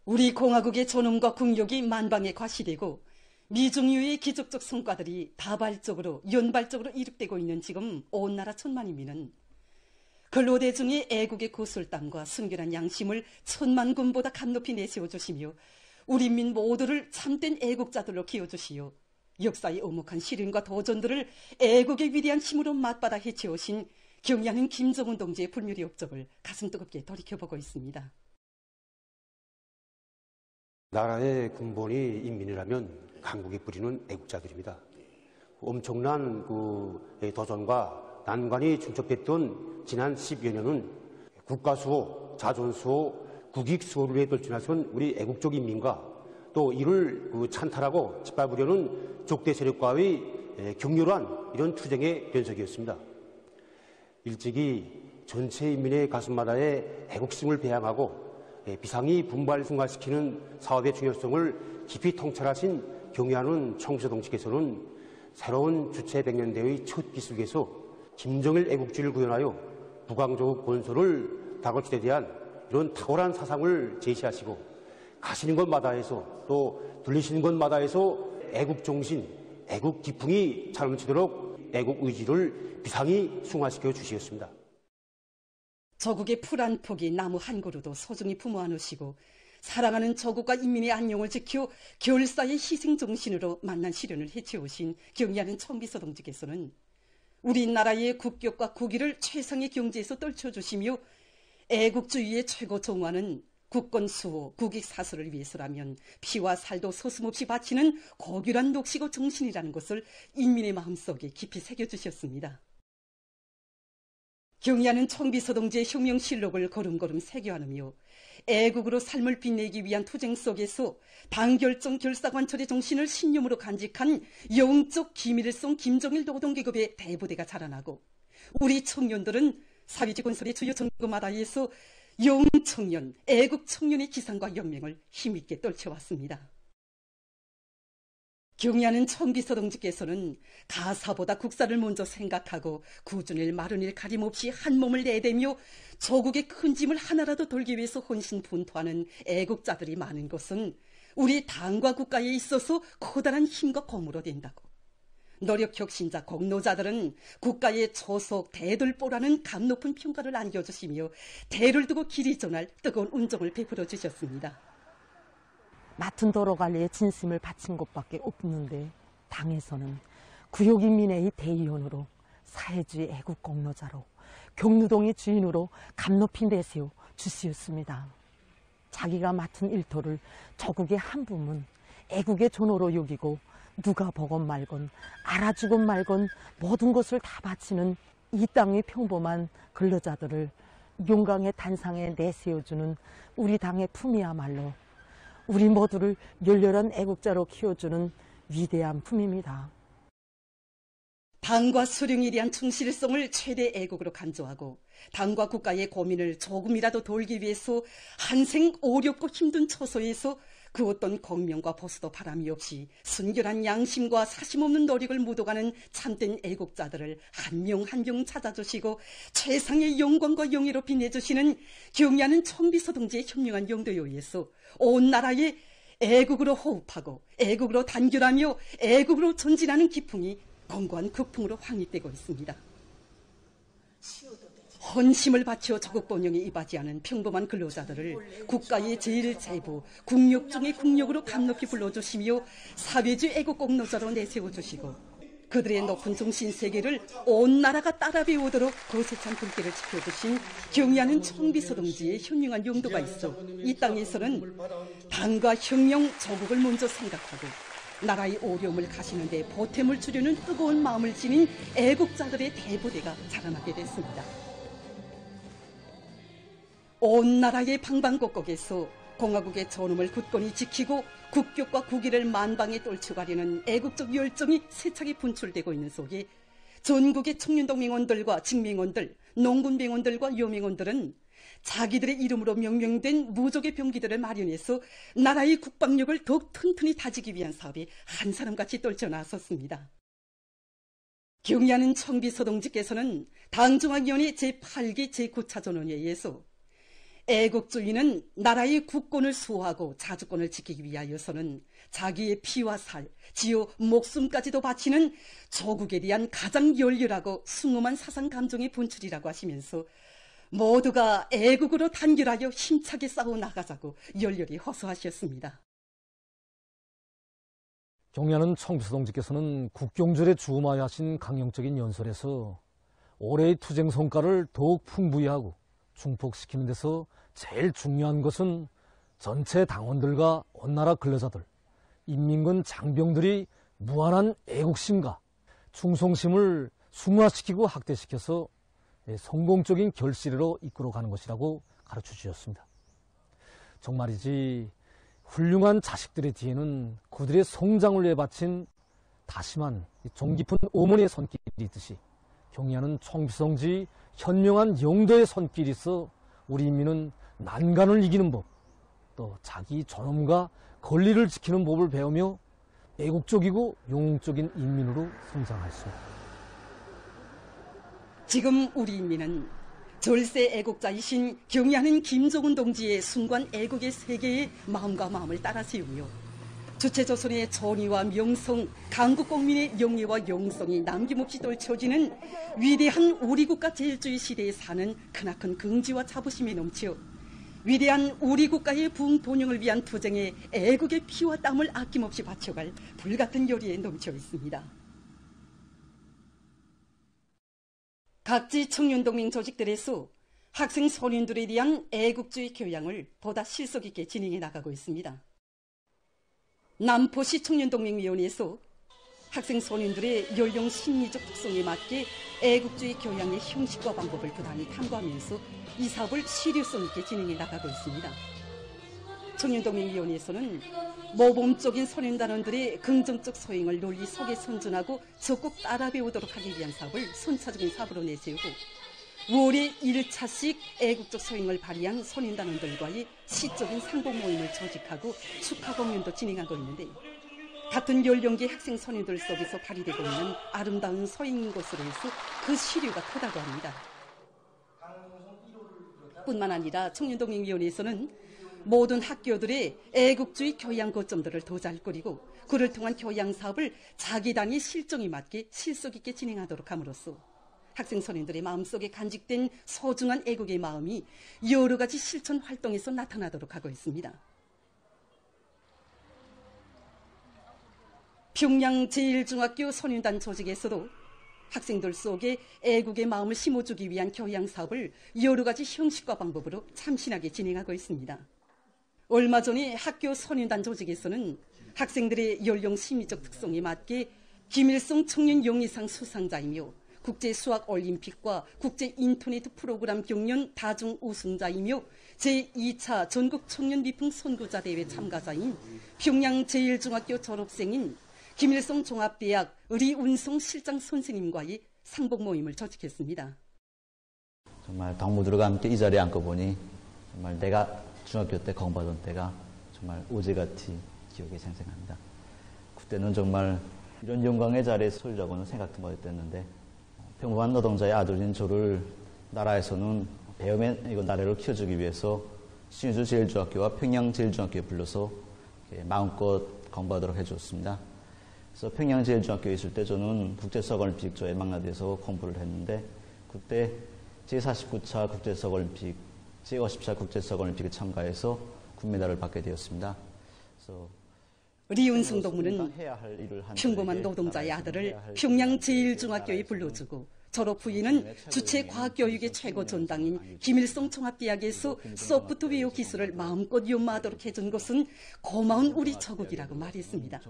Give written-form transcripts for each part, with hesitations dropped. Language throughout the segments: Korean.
우리 공화국의 존엄과 국력이 만방에 과시되고 미중유의 기적적 성과들이 다발적으로 연발적으로 이룩되고 있는 지금 온 나라 천만인민은 근로대중의 애국의 고술담과 순결한 양심을 천만 군보다 감높이 내세워주시며 우리 민 모두를 참된 애국자들로 키워주시오. 역사의 오목한 시련과 도전들을 애국의 위대한 힘으로 맞받아 해치우신 경의하는 김정은 동지의 불멸의 업적을 가슴 뜨겁게 돌이켜보고 있습니다. 나라의 근본이 인민이라면 강국이 뿌리는 애국자들입니다. 엄청난 도전과 난관이 충족했던 지난 10여 년은 국가수호, 자존수호, 국익수호를 떨쳐나선 우리 애국적 인민과 또 이를 찬탈하고 짓밟으려는 적대 세력과의 격렬한 이런 투쟁의 변석이었습니다. 일찍이 전체 인민의 가슴마다에 애국심을 배양하고 비상이 분발승화시키는 사업의 중요성을 깊이 통찰하신 경의하는 청비서동지께서는 새로운 주체 100년대의 첫 기술에서 김정일 애국주의를 구현하여 북왕조국 건설을 다골지대에 대한 이런 탁월한 사상을 제시하시고 가시는 곳마다에서 또 들리시는 곳마다에서 애국정신, 애국 기풍이 잘 넘치도록 애국 의지를 비상히 승화시켜 주시었습니다. 조국의 풀 한 폭이 나무 한 그루도 소중히 품어 안으시고 사랑하는 조국과 인민의 안녕을 지켜 결사의 희생 정신으로 만난 시련을 해치우신 경의하는 청비서 동지께서는 우리나라의 국격과 국위를 최상의 경지에서 떨쳐주시며 애국주의의 최고 정화는 국권 수호, 국익 사수를 위해서라면 피와 살도 서슴없이 바치는 고귀한 녹시고 정신이라는 것을 인민의 마음속에 깊이 새겨주셨습니다. 경의하는 청비서 동지의 혁명실록을 걸음걸음 새겨안으며 애국으로 삶을 빛내기 위한 투쟁 속에서 당결정 결사관철의 정신을 신념으로 간직한 영적 기밀성 김정일 노동계급의 대부대가 자라나고 우리 청년들은 사회주의 건설의 주요 전구마다에서 영청년, 애국청년의 기상과 연맹을 힘있게 떨쳐왔습니다. 경의하는 청비서 동지께서는 가사보다 국사를 먼저 생각하고 굳은일 마른일 가림없이 한 몸을 내대며 조국의 큰 짐을 하나라도 돌기 위해서 혼신분투하는 애국자들이 많은 것은 우리 당과 국가에 있어서 커다란 힘과 공으로 된다고. 노력혁신자 공로자들은 국가의 초속 대들보라는 감높은 평가를 안겨주시며 대를 두고 길이 전할 뜨거운 운정을 베풀어 주셨습니다. 맡은 도로 관리에 진심을 바친 곳밖에 없는데 당에서는 구역인민회의 대의원으로 사회주의 애국 공로자로 경루동의 주인으로 감높이 내세워 주시었습니다. 자기가 맡은 일터를 조국의 한 부문 애국의 존호로 여기고 누가 보건 말건 알아주건 말건 모든 것을 다 바치는 이 땅의 평범한 근로자들을 용강의 단상에 내세워주는 우리 당의 품이야말로 우리 모두를 열렬한 애국자로 키워주는 위대한 품입니다. 당과 수령에 대한 충실성을 최대 애국으로 간주하고 당과 국가의 고민을 조금이라도 돌기 위해서 한생 어렵고 힘든 처소에서 그 어떤 공명과 보수도 바람이 없이 순결한 양심과 사심없는 노력을 묻어가는 참된 애국자들을 한 명 한 명 찾아주시고 최상의 영광과 영예로 빛내주시는 경의하는 청비서 동지의 현명한 용도에 의해서 온 나라에 애국으로 호흡하고 애국으로 단결하며 애국으로 전진하는 기풍이 공고한 극풍으로 확립되고 있습니다. 헌심을 바쳐 조국 번영에 이바지하는 평범한 근로자들을 국가의 제1제부, 국력 중의 국력으로 감높이 불러주시며 사회주의 애국 공로자로 내세워주시고 그들의 높은 정신세계를 온 나라가 따라 배우도록 거세찬 불길을 지켜주신 경의하는 청비서 동지의 현명한 용도가 있어 이 땅에서는 당과 혁명, 조국을 먼저 생각하고 나라의 어려움을 가시는데 보탬을 주려는 뜨거운 마음을 지닌 애국자들의 대부대가 자라나게 됐습니다. 온 나라의 방방곡곡에서 공화국의 존엄을 굳건히 지키고 국격과 국위를 만방에 떨쳐가려는 애국적 열정이 세차게 분출되고 있는 속에 전국의 청년동맹원들과 직맹원들, 농군병원들과 여맹원들은 자기들의 이름으로 명명된 무적의 병기들을 마련해서 나라의 국방력을 더욱 튼튼히 다지기 위한 사업에 한 사람같이 떨쳐 나섰습니다. 경의하는 청비서 동지께서는 당중앙위원회 제8기 제9차 전원회의에서 애국주의는 나라의 국권을 수호하고 자주권을 지키기 위하여서는 자기의 피와 살, 지요 목숨까지도 바치는 조국에 대한 가장 열렬하고 숭엄한 사상 감정의 분출이라고 하시면서 모두가 애국으로 단결하여 힘차게 싸워 나가자고 열렬히 호소하셨습니다. 경야는 청비서동지께서는 국경절에 주음하여 하신 강령적인 연설에서 올해의 투쟁 성과를 더욱 풍부히 하고 중폭시키는 데서 제일 중요한 것은 전체 당원들과 원나라 근로자들, 인민군 장병들이 무한한 애국심과 충성심을 승화시키고 확대시켜서 성공적인 결실로 이끌어가는 것이라고 가르쳐 주셨습니다. 정말이지 훌륭한 자식들의 뒤에는 그들의 성장을 위해 바친 다심한 정 깊은 어머니의 손길이 있듯이 경야는 청비서동지 현명한 영도의 손길이 있어 우리 인민은 난간을 이기는 법, 또 자기 존엄과 권리를 지키는 법을 배우며 애국적이고 영웅적인 인민으로 성장하였습니다. 지금 우리 인민은 절세 애국자이신 경야하는 김종훈 동지의 순관 애국의 세계의 마음과 마음을 따라 세우며 주체조선의 전의와 명성, 강국국민의 영예와 영성이 남김없이 떨쳐지는 위대한 우리 국가 제일주의 시대에 사는 크나큰 긍지와 자부심에 넘쳐 위대한 우리 국가의 부흥돈영을 위한 투쟁에 애국의 피와 땀을 아낌없이 바쳐갈 불같은 열의에 넘쳐 있습니다. 각지 청년동맹 조직들에서 학생 소년들에 대한 애국주의 교양을 보다 실속 있게 진행해 나가고 있습니다. 남포시 청년동맹위원회에서 학생 소년들의 연령 심리적 특성에 맞게 애국주의 교양의 형식과 방법을 부단히 탐구하면서 이 사업을 실효성 있게 진행해 나가고 있습니다. 청년동맹위원회에서는 모범적인 소년단원들의 긍정적 소행을 널리 속에 선전하고 적극 따라 배우도록 하기 위한 사업을 선차적인 사업으로 내세우고 5월에 1차씩 애국적 소행을 발휘한 소년단원들과의 시적인 상봉 모임을 조직하고 축하 공연도 진행하고 있는데 같은 연령기 학생 소년들 속에서 발휘되고 있는 아름다운 소행인 것으로 해서 그 시류가 크다고 합니다. 뿐만 아니라 청년동맹위원회에서는 모든 학교들의 애국주의 교양 거점들을 더 잘 꾸리고 그를 통한 교양 사업을 자기 단위 실정에 맞게 실속 있게 진행하도록 함으로써 학생 소년들의 마음속에 간직된 소중한 애국의 마음이 여러 가지 실천 활동에서 나타나도록 하고 있습니다. 평양 제1중학교 소년단 조직에서도 학생들 속에 애국의 마음을 심어주기 위한 교양 사업을 여러 가지 형식과 방법으로 참신하게 진행하고 있습니다. 얼마 전에 학교 소년단 조직에서는 학생들의 연령 심리적 특성에 맞게 김일성 청년 영예상 수상자이며 국제수학올림픽과 국제인터넷 프로그램 경연 다중 우승자이며 제2차 전국 청년 미풍 선구자 대회 참가자인 평양 제1중학교 졸업생인 김일성 종합대학 의리운송 실장 선생님과의 상봉 모임을 조직했습니다. 정말 동무들과 함께 이 자리에 앉고 보니 정말 내가 중학교 때 공부하던 때가 정말 어제같이 기억이 생생합니다. 그때는 정말 이런 영광의 자리에 서려고는 생각도 못했는데 평범한 노동자의 아들인 저를 나라에서는 배움의 이거 나라를 키워주기 위해서 신의주 제1중학교와 평양 제1중학교에 불러서 마음껏 공부하도록 해줬습니다. 그래서 평양 제1중학교에 있을 때 저는 국제수학올림픽 조에 망라돼서 공부를 했는데 그때 제49차 국제수학올림픽, 제50차 국제수학올림픽에 참가해서 금메달을 받게 되었습니다. 그래서 리운승 동무는 평범한 노동자의 아들을 평양 제1중학교에 불러주고 졸업 후에는 주체 과학교육의 최고 전당인 김일성 종합대학에서 소프트웨어 기술을 마음껏 연마하도록 해준 것은 고마운 우리 조국이라고 말했습니다.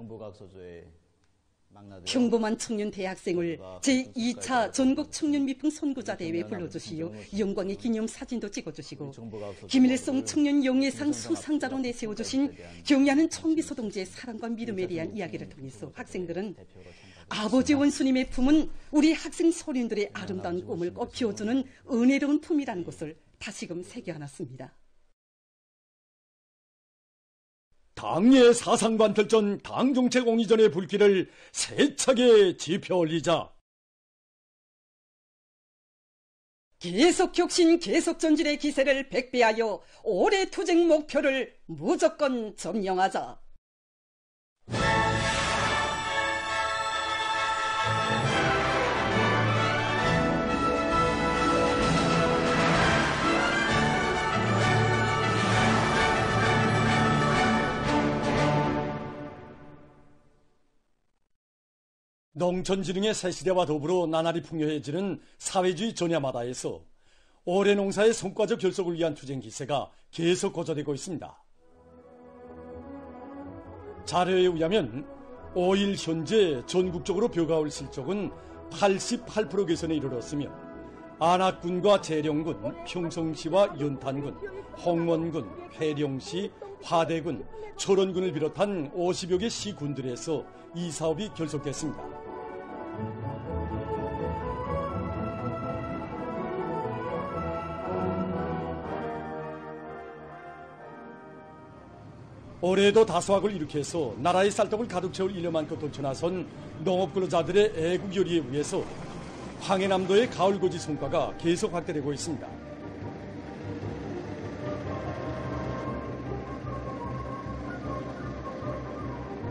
평범한 청년 대학생을 제2차 전국 청년 미풍 선구자 대회에 불러주시어 영광의 기념 사진도 찍어주시고 김일성 청년 영예상 수상자로 내세워주신 경야하는 청비서 동지의 사랑과 믿음에 대한 이야기를 통해서 학생들은 아버지 원수님의 품은 우리 학생 소년들의 아름다운 꿈을 꽃피워주는 은혜로운 품이라는 것을 다시금 새겨안았습니다. 당의 사상관철전 당정책 공의전의 불길을 세차게 지펴 올리자. 계속 격신 계속 전진의 기세를 백배하여 올해 투쟁 목표를 무조건 점령하자. 농촌진흥의 새시대와 더불어 나날이 풍요해지는 사회주의 전야마다에서 올해 농사의 성과적 결속을 위한 투쟁 기세가 계속 고조되고 있습니다. 자료에 의하면 5일 현재 전국적으로 벼가올 실적은 88% 개선에 이르렀으며 안악군과 재령군, 평성시와 연탄군, 홍원군, 회령시, 화대군, 철원군을 비롯한 50여 개 시군들에서 이 사업이 결속됐습니다. 올해도 다수학을 일으켜서 나라의 쌀떡을 가득 채울 일념만큼 떨쳐나선 농업근로자들의 애국열의에 의해서 황해남도의 가을고지 성과가 계속 확대되고 있습니다.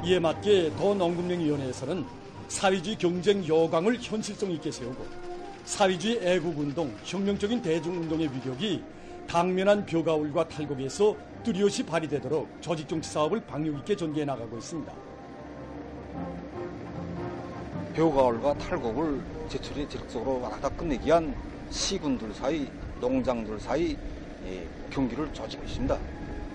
이에 맞게 도농군명위원회에서는 사회주의 경쟁 여강을 현실성 있게 세우고 사회주의 애국운동, 혁명적인 대중운동의 위력이 당면한 벼가울과 탈곡에서 뚜렷이 발휘되도록 조직정치 사업을 박력 있게 전개해 나가고 있습니다. 벼가울과 탈곡을 제철에 지속적으로 왔다 끝내기 위한 시군들 사이, 농장들 사이 경기를 조직하고 있습니다.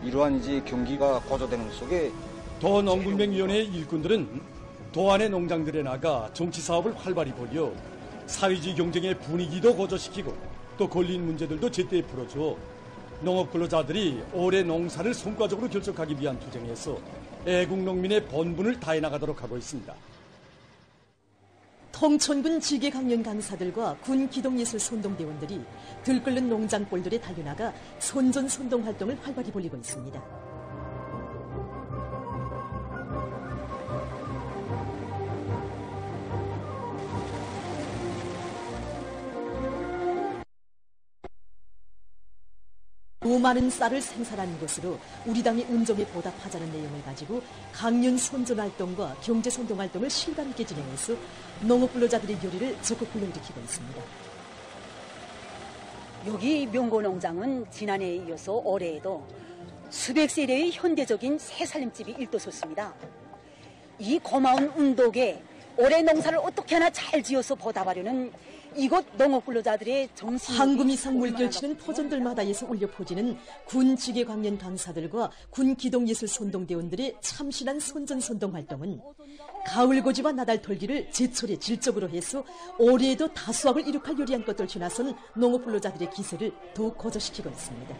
이러한 이제 경기가 고조되는 속에 도농군명위원회 일꾼들은 도안의 농장들에 나가 정치 사업을 활발히 벌여 사회주의 경쟁의 분위기도 고조시키고 또 걸린 문제들도 제때 풀어주어 농업근로자들이 올해 농사를 성과적으로 결속하기 위한 투쟁에서 애국농민의 본분을 다해 나가도록 하고 있습니다. 통천군 지계강연 강사들과 군 기동예술 선동대원들이 들끓는 농장골들에 달려나가 선전선동 활동을 활발히 벌이고 있습니다. 더 많은 쌀을 생산하는 것으로 우리 당의 운정에 보답하자는 내용을 가지고 강연 선전 활동과 경제 선동 활동을 실감 있게 진행해서 농업근로자들의 열의를 적극 불러일으키고 있습니다. 여기 명고농장은 지난해에 이어서 올해에도 수백 세대의 현대적인 새살림집이 일도섰습니다. 이 고마운 운동에 올해 농사를 어떻게 하나 잘 지어서 보답하려는 이곳 농업근로자들의 정신 황금 이상 물결치는 포전들마다에서 울려 퍼지는 군 지계광연 강사들과 군 기동예술 선동대원들의 참신한 선전선동 활동은 가을고지와 나달털기를 제철에 질적으로 해서 올해에도 다수학을 이룩할 요리한 것들 지나선 농업근로자들의 기세를 더욱 고조시키고 있습니다.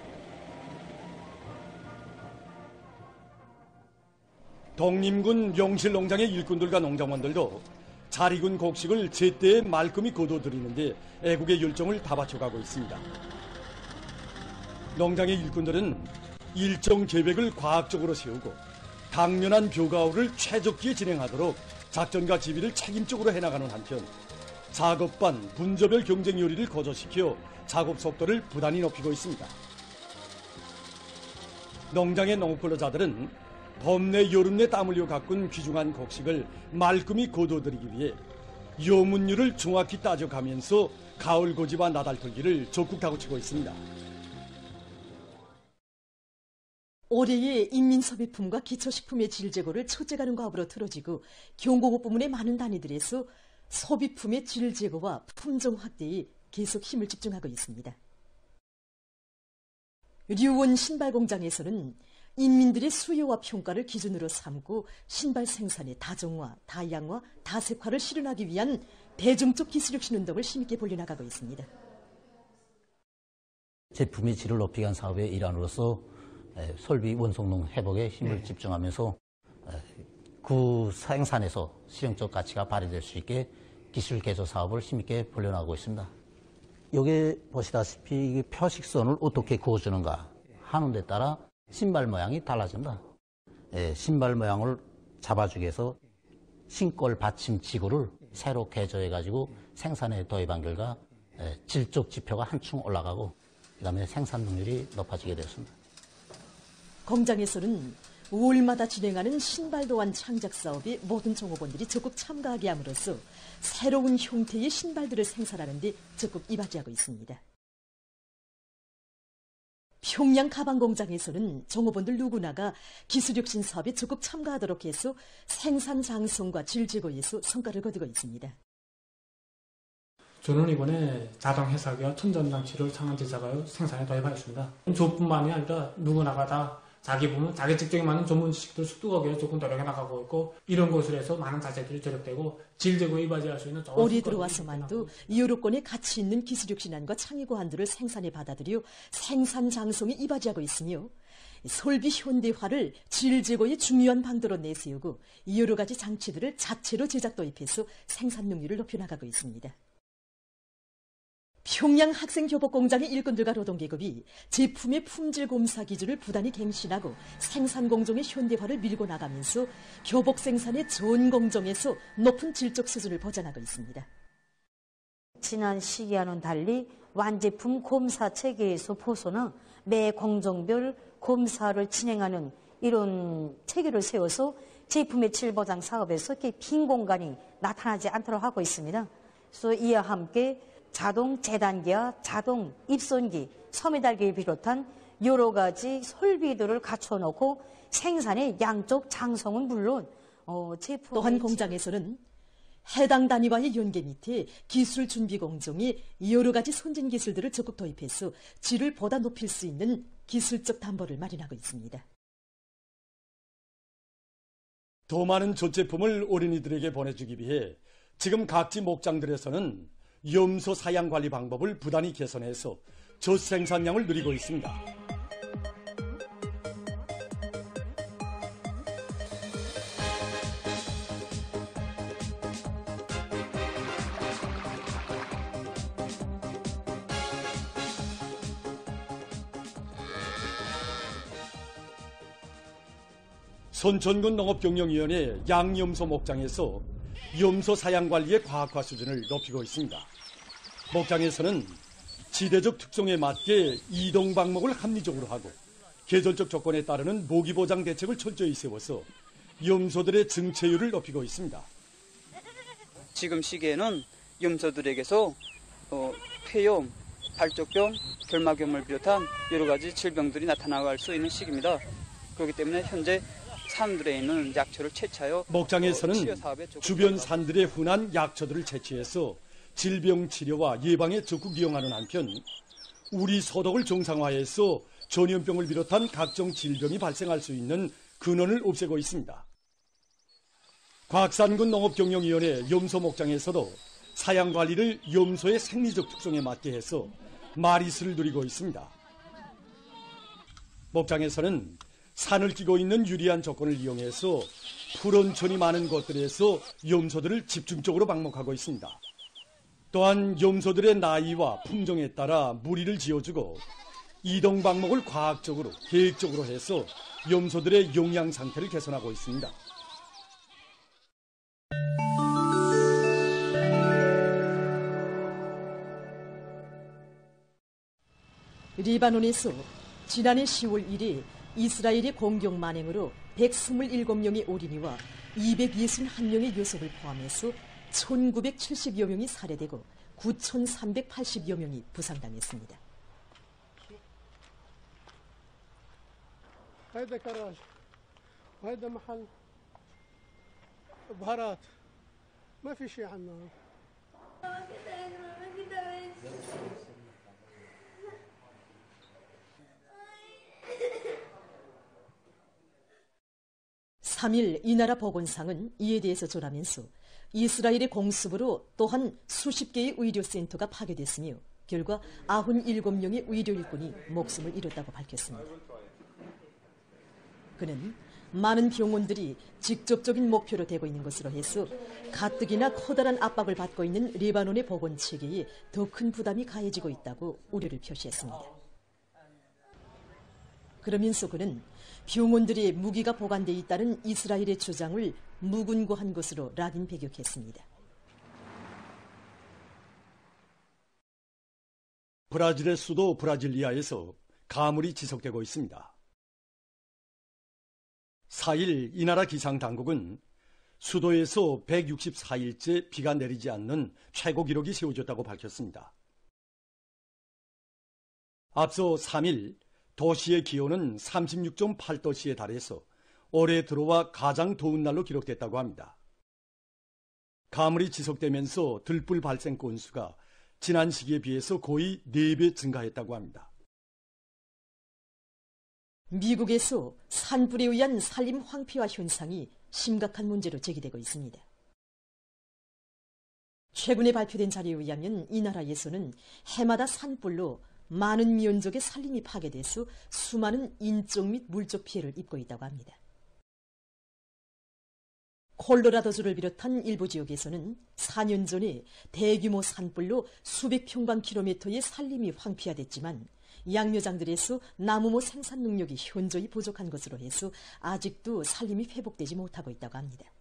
독림군 용실농장의 일꾼들과 농장원들도 자리군 곡식을 제때에 말끔히 거둬들이는데 애국의 열정을 다 바쳐가고 있습니다. 농장의 일꾼들은 일정 계획을 과학적으로 세우고 당면한 벼가울을 최적기에 진행하도록 작전과 지휘를 책임적으로 해나가는 한편 작업반, 분저별 경쟁 요리를 고조시켜 작업 속도를 부단히 높이고 있습니다. 농장의 농업근로자들은 봄내 여름내 땀 흘려 가꾼 귀중한 곡식을 말끔히 거둬들이기 위해 여문율을 정확히 따져가면서 가을고지와 나달털기를 적극 다구치고 있습니다. 올해의 인민소비품과 기초식품의 질 제고를 첫째가는 과업으로 틀어지고 경공업 부문의 많은 단위들에서 소비품의 질 제고와 품종 확대에 계속 힘을 집중하고 있습니다. 류원 신발공장에서는 인민들의 수요와 평가를 기준으로 삼고 신발 생산의 다종화, 다양화, 다색화를 실현하기 위한 대중적 기술혁신 운동을 힘있게 벌려나가고 있습니다. 제품의 질을 높이기 위한 사업의 일환으로서 설비 원성농 회복에 힘을 집중하면서 그 생산에서 실용적 가치가 발휘될 수 있게 기술 개조 사업을 힘있게 벌려나가고 있습니다. 여기 보시다시피 표식선을 어떻게 그어주는가 하는 데 따라 신발 모양이 달라집니다. 신발 모양을 잡아주기 위해서 신골 받침 지구를 새로 개조해가지고 생산에 도입한 결과 질적 지표가 한층 올라가고 그다음에 생산 능률이 높아지게 되었습니다. 공장에서는 5월마다 진행하는 신발 도안 창작 사업에 모든 종업원들이 적극 참가하게 함으로써 새로운 형태의 신발들을 생산하는 데 적극 이바지하고 있습니다. 평양 가방 공장에서는 종업원들 누구나가 기술혁신 사업에 적극 참가하도록 해서 생산 장성과 질 제고에서 성과를 거두고 있습니다. 저는 이번에 자동 해석기와 천전장치를 상한 제작하여 생산에 도입하였습니다. 저뿐만이 아니라 누구나가 다 자기 부문, 자기 직종에 맞는 전문 지식들을 습득하기 위해 조금 노력해 나가고 있고 이런 곳을 해서 많은 자재들이 조력되고 질 제고에 이바지할 수 있는 올해 들어와서만도 여러건의 가치 있는 기술혁신안과 창의고안들을 생산에 받아들여 생산 장성에 이바지하고 있으며 설비 현대화를 질 제고의 중요한 방도로 내세우고 여러 가지 장치들을 자체로 제작 도입해서 생산 능률을 높여나가고 있습니다. 평양 학생교복공장의 일꾼들과 노동계급이 제품의 품질 검사 기준을 부단히 갱신하고 생산 공정의 현대화를 밀고 나가면서 교복 생산의 전 공정에서 높은 질적 수준을 보장하고 있습니다. 지난 시기와는 달리 완제품 검사 체계에서 벗어나 매 공정별 검사를 진행하는 이런 체계를 세워서 제품의 질 보장 사업에서 이렇게 빈 공간이 나타나지 않도록 하고 있습니다. 그래서 이와 함께 자동 재단기와 자동 입선기, 섬유달기를 비롯한 여러 가지 설비들을 갖춰놓고 생산의 양적 장성은 물론 제품 또한 공장에서는 해당 단위와의 연계 밑에 기술 준비 공정이 여러 가지 선진 기술들을 적극 도입해서 질을 보다 높일 수 있는 기술적 담보를 마련하고 있습니다. 더 많은 젖제품을 어린이들에게 보내주기 위해 지금 각지 목장들에서는 염소 사양 관리 방법을 부단히 개선해서 젖 생산량을 늘리고 있습니다. 선천군 농업경영위원회 양염소 목장에서 염소 사양 관리의 과학화 수준을 높이고 있습니다. 목장에서는 지대적 특성에 맞게 이동 방목을 합리적으로 하고 계절적 조건에 따르는 모기 보장 대책을 철저히 세워서 염소들의 증체율을 높이고 있습니다. 지금 시기에는 염소들에게서 폐염, 발족염, 결막염을 비롯한 여러 가지 질병들이 나타나갈 수 있는 시기입니다. 그렇기 때문에 현재 산들에 있는 약초를 채취하여 목장에서는 주변 산들의 흔한 약초들을 채취해서 질병 치료와 예방에 적극 이용하는 한편 우리 소독을 정상화해서 전염병을 비롯한 각종 질병이 발생할 수 있는 근원을 없애고 있습니다. 곽산군 농업경영위원회 염소 목장에서도 사양 관리를 염소의 생리적 특성에 맞게 해서 마리수를 누리고 있습니다. 목장에서는 산을 끼고 있는 유리한 조건을 이용해서 풀온천이 많은 곳들에서 염소들을 집중적으로 방목하고 있습니다. 또한 염소들의 나이와 품종에 따라 무리를 지어주고 이동 방목을 과학적으로 계획적으로 해서 염소들의 영양 상태를 개선하고 있습니다. 리바논에서 지난해 10월 1일 이스라엘의 공격 만행으로 127명의 어린이와 261명의 요속을 포함해서 1970여 명이 살해되고 9380여 명이 부상당했습니다. هذا كراج وهذا محل بهارات ما في شيء عنا. (3일) 이 나라 보건상은 이에 대해서 전하면서 이스라엘의 공습으로 또한 수십 개의 의료센터가 파괴됐으며 결과 97명의 의료 일꾼이 목숨을 잃었다고 밝혔습니다. 그는 많은 병원들이 직접적인 목표로 되고 있는 것으로 해서 가뜩이나 커다란 압박을 받고 있는 레바논의 보건 체계에 더 큰 부담이 가해지고 있다고 우려를 표시했습니다. 그러면서 그는 병원들의 무기가 보관돼 있다는 이스라엘의 주장을 무근거한 것으로 락인 배격했습니다. 브라질의 수도 브라질리아에서 가물이 지속되고 있습니다. 4일 이 나라 기상당국은 수도에서 164일째 비가 내리지 않는 최고 기록이 세워졌다고 밝혔습니다. 앞서 3일 도시의 기온은 36.8도씨에 달해서 올해 들어와 가장 더운 날로 기록됐다고 합니다. 가물이 지속되면서 들불 발생 건수가 지난 시기에 비해서 거의 4배 증가했다고 합니다. 미국에서 산불에 의한 산림 황폐화 현상이 심각한 문제로 제기되고 있습니다. 최근에 발표된 자료에 의하면 이 나라에서는 해마다 산불로 많은 민족의 산림이 파괴돼서 수많은 인적 및 물적 피해를 입고 있다고 합니다. 콜로라도주를 비롯한 일부 지역에서는 4년 전에 대규모 산불로 수백 평방킬로미터의 산림이 황폐화됐지만 양묘장들에서 나무모 생산 능력이 현저히 부족한 것으로 해서 아직도 산림이 회복되지 못하고 있다고 합니다.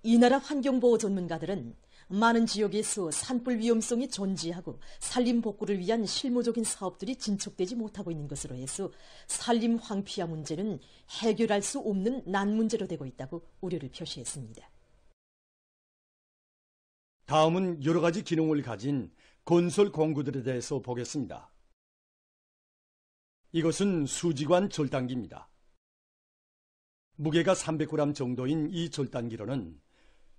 이 나라 환경보호 전문가들은 많은 지역에서 산불 위험성이 존재하고 산림 복구를 위한 실무적인 사업들이 진척되지 못하고 있는 것으로 해서 산림 황폐화 문제는 해결할 수 없는 난문제로 되고 있다고 우려를 표시했습니다. 다음은 여러 가지 기능을 가진 건설 공구들에 대해서 보겠습니다. 이것은 수지관 절단기입니다. 무게가 300g 정도인 이 절단기로는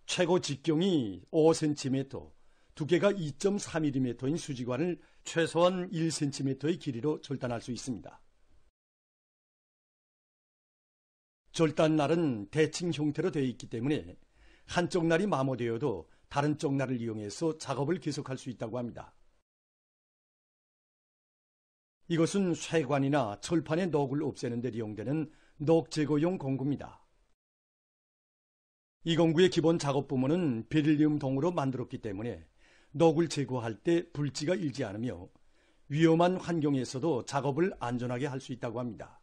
최고 직경이 5cm, 두께가 2.4mm인 수지관을 최소한 1cm의 길이로 절단할 수 있습니다. 절단날은 대칭 형태로 되어 있기 때문에 한쪽 날이 마모되어도 다른 쪽 날을 이용해서 작업을 계속할 수 있다고 합니다. 이것은 쇠관이나 철판의 녹을 없애는 데 이용되는 녹 제거용 공구입니다. 이 공구의 기본 작업 부문은 베릴리움 동으로 만들었기 때문에 녹을 제거할 때 불지가 일지 않으며 위험한 환경에서도 작업을 안전하게 할 수 있다고 합니다.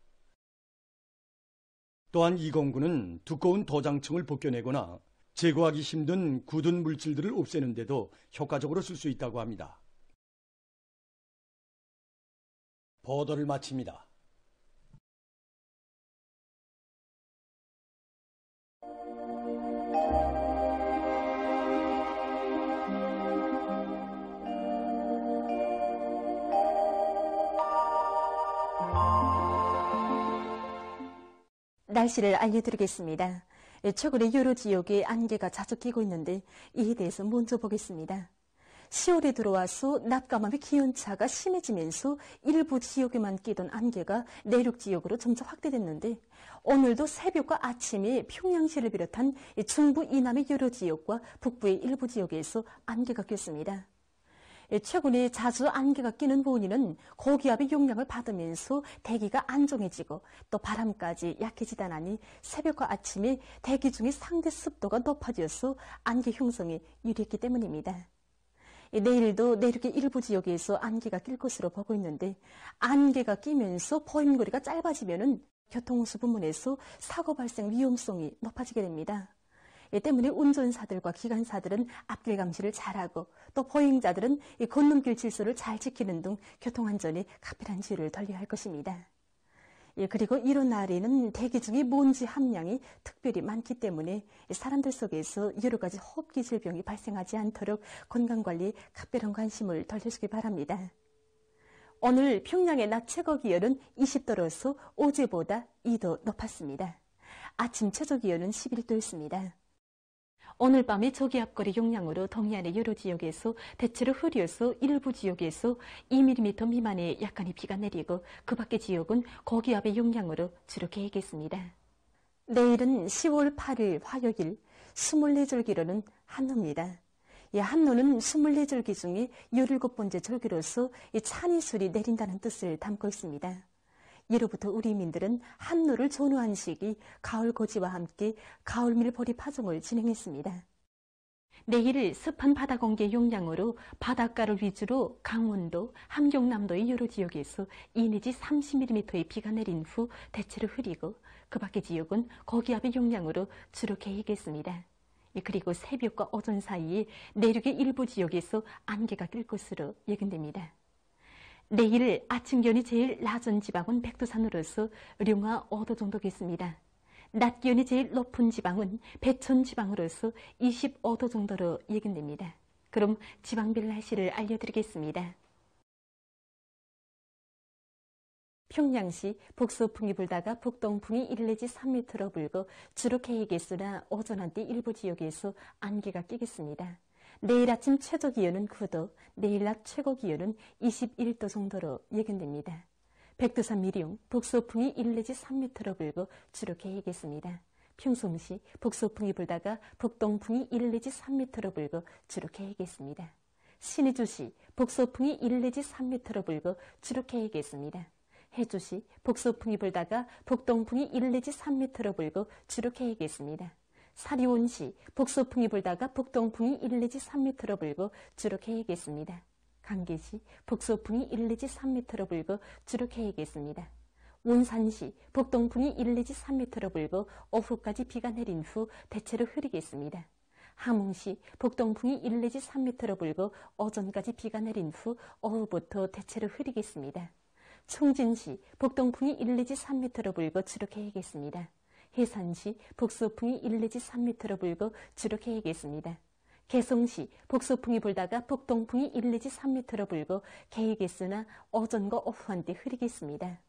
또한 이 공구는 두꺼운 도장층을 벗겨내거나 제거하기 힘든 굳은 물질들을 없애는 데도 효과적으로 쓸 수 있다고 합니다. 보도를 마칩니다. 날씨를 알려드리겠습니다. 최근에 여러 지역에 안개가 자주 끼고 있는데 이에 대해서 먼저 보겠습니다. 10월에 들어와서 낮과 밤의 기온차가 심해지면서 일부 지역에만 끼던 안개가 내륙 지역으로 점차 확대됐는데 오늘도 새벽과 아침에 평양시를 비롯한 중부 이남의 여러 지역과 북부의 일부 지역에서 안개가 꼈습니다. 최근에 자주 안개가 끼는 원인은 고기압의 영향을 받으면서 대기가 안정해지고 또 바람까지 약해지다 나니 새벽과 아침에 대기 중에 상대 습도가 높아져서 안개 형성에 유리했기 때문입니다. 내일도 내륙의 일부 지역에서 안개가 낄 것으로 보고 있는데 안개가 끼면서 보임거리가 짧아지면은 교통호수 부문에서 사고 발생 위험성이 높아지게 됩니다. 이 때문에 운전사들과 기관사들은 앞길 감시를 잘하고 또 보행자들은 이 건너길 질서를 잘 지키는 등 교통안전에 각별한 주의를 돌려야 할 것입니다. 그리고 이런 날에는 대기 중에 먼지 함량이 특별히 많기 때문에 사람들 속에서 여러 가지 호흡기 질병이 발생하지 않도록 건강관리에 각별한 관심을 돌려주기 바랍니다. 오늘 평양의 낮 최고 기온은 20도로서 어제보다 2도 높았습니다. 아침 최저 기온은 11도였습니다. 오늘 밤에 저기압거리 영향으로 동해안의 여러 지역에서 대체로 흐려서 일부 지역에서 2mm 미만의 약간의 비가 내리고 그 밖의 지역은 고기압의 영향으로 주로 개겠습니다. 내일은 10월 8일 화요일 24절기로는 한노입니다. 한노는 24절기 중에 17번째 절기로서 찬이술이 내린다는 뜻을 담고 있습니다. 예로부터 우리 민들은 한노를 전후한 시기 가을 고지와 함께 가을밀 보리 파종을 진행했습니다. 내일 습한 바다 공기 영향으로 바닷가를 위주로 강원도, 함경남도의 여러 지역에서 2 내지 30mm의 비가 내린 후 대체로 흐리고 그 밖의 지역은 고기압의 영향으로 주로 개이겠습니다. 그리고 새벽과 오전 사이에 내륙의 일부 지역에서 안개가 낄 것으로 예견됩니다. 내일 아침 기온이 제일 낮은 지방은 백두산으로서 룡화 5도 정도겠습니다. 낮 기온이 제일 높은 지방은 배천 지방으로서 25도 정도로 예견됩니다. 그럼 지방별 날씨를 알려드리겠습니다. 평양시 북서풍이 불다가 북동풍이 1 내지 3m로 불고 주로 계획에서나 오전 한때 일부 지역에서 안개가 끼겠습니다. 내일 아침 최저 기온은 9도, 내일 낮 최고 기온은 21도 정도로 예견됩니다. 백두산 미룡 북서풍이 1 내지 3m로 불고 주로 계획했습니다. 평송시 북서풍이 불다가 북동풍이 1 내지 3m로 불고 주로 계획했습니다. 신의주시 북서풍이 1 내지 3m로 불고 주로 계획했습니다. 해주시 북서풍이 불다가 북동풍이 1 내지 3m로 불고 주로 계획했습니다. 사리온시 북서풍이 불다가 북동풍이 1 내지 3m로 불고 주로 계획했습니다. 강계시 북서풍이 1 내지 3m로 불고 주로 계획했습니다. 온산시 북동풍이 1 내지 3m로 불고 오후까지 비가 내린 후 대체로 흐리겠습니다. 함흥시 북동풍이 1 내지 3m로 불고 오전까지 비가 내린 후 오후부터 대체로 흐리겠습니다. 총진시 북동풍이 1 내지 3m로 불고 주로 계획했습니다. 해산시 북서풍이 1 내지 3m로 불고 주로 계획했습니다. 개성시 북서풍이 불다가 북동풍이 1 내지 3m로 불고 계획했으나 오전과 오후 한때 흐리겠습니다.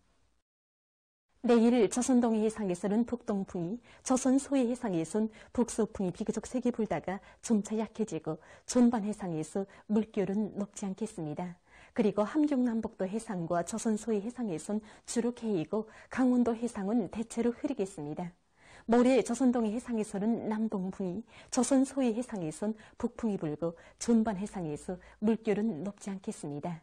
내일 조선동해 해상에서는 북동풍이, 조선 소해 해상에선 북서풍이 비교적 세게 불다가 점차 약해지고 전반 해상에서 물결은 높지 않겠습니다. 그리고 함경남북도 해상과 조선 소해 해상에선 주로 개이고 강원도 해상은 대체로 흐리겠습니다. 모레 조선동해 해상에서는 남동풍이, 조선 소해 해상에선 북풍이 불고 전반 해상에서 물결은 높지 않겠습니다.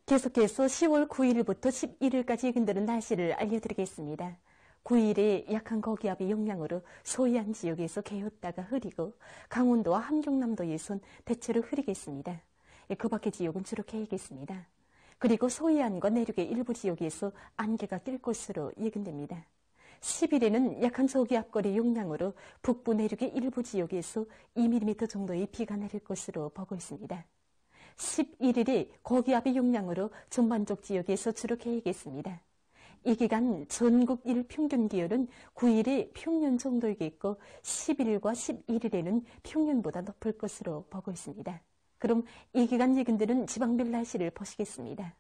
계속해서 10월 9일부터 11일까지 예견되는 날씨를 알려드리겠습니다. 9일에 약한 고기압의 영향으로 소해안 지역에서 개었다가 흐리고 강원도와 함경남도에선 대체로 흐리겠습니다. 그 밖의 지역은 주로 개이겠습니다. 그리고 소해안과 내륙의 일부 지역에서 안개가 낄 것으로 예견됩니다. 10일에는 약한 저기압거리 영향으로 북부 내륙의 일부 지역에서 2mm 정도의 비가 내릴 것으로 보고 있습니다. 11일에 고기압의 영향으로 전반적 지역에서 주로 개이겠습니다. 이 기간 전국 일평균 기온은 9일에 평년 정도이겠고 10일과 11일에는 평년보다 높을 것으로 보고 있습니다. 그럼 이 기간 예견되는 지방별 날씨를 보시겠습니다.